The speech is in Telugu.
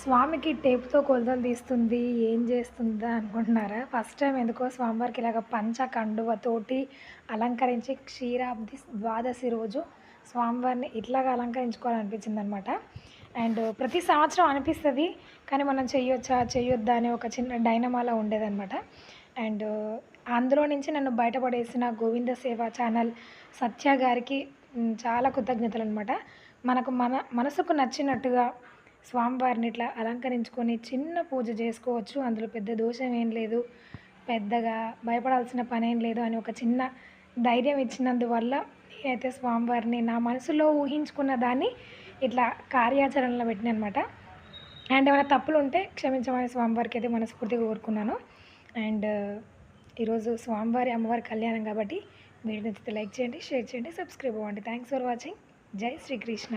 స్వామికి టేప్‌తో కొలతలు తీస్తుంది. ఏం చేస్తుందా అనుకుంటున్నారా? ఫస్ట్ టైమ్ ఎందుకో స్వామివారికి ఇలాగ పంచ కండువతోటి అలంకరించి క్షీరాబ్ది ద్వాదశి రోజు స్వామివారిని ఇట్లాగా అలంకరించుకోవాలనిపించిందనమాట. అండ్ ప్రతి సంవత్సరం అనిపిస్తది. కానీ మనం చెయ్యొచ్చా? చెయ్యొద్దా? అనే ఒక చిన్న డైనమాలో ఉండేదనమాట. అండ్ అందులో నుంచి నన్ను బయటపడేసిన గోవింద సేవ ఛానల్ సత్య గారికి చాలా కృతజ్ఞతలనమాట. మనకు మనసుకు నచ్చినట్టుగా స్వామివారిని ఇట్లా అలంకరించుకొని చిన్న పూజ చేసుకోవచ్చు. అందులో పెద్ద దోషం ఏం లేదు. పెద్దగా భయపడాల్సిన పనేం లేదు అని ఒక చిన్న ధైర్యం ఇచ్చినందువల్ల నేనైతే స్వామివారిని నా మనసులో ఊహించుకున్న దాన్ని ఇట్లా కార్యాచరణలో పెట్టినాననమాట. అండ్ ఏమైనా తప్పులుంటే క్షమించమని స్వామివారికి అయితే మనస్ఫూర్తిగా కోరుకున్నాను. అండ్ ఈరోజు స్వామివారి అమ్మవారి కళ్యాణం కాబట్టి వీడియో నచ్చితే లైక్ చేయండి, షేర్ చేయండి, సబ్స్క్రైబ్ అవ్వండి. Thanks for watching. జై శ్రీకృష్ణ.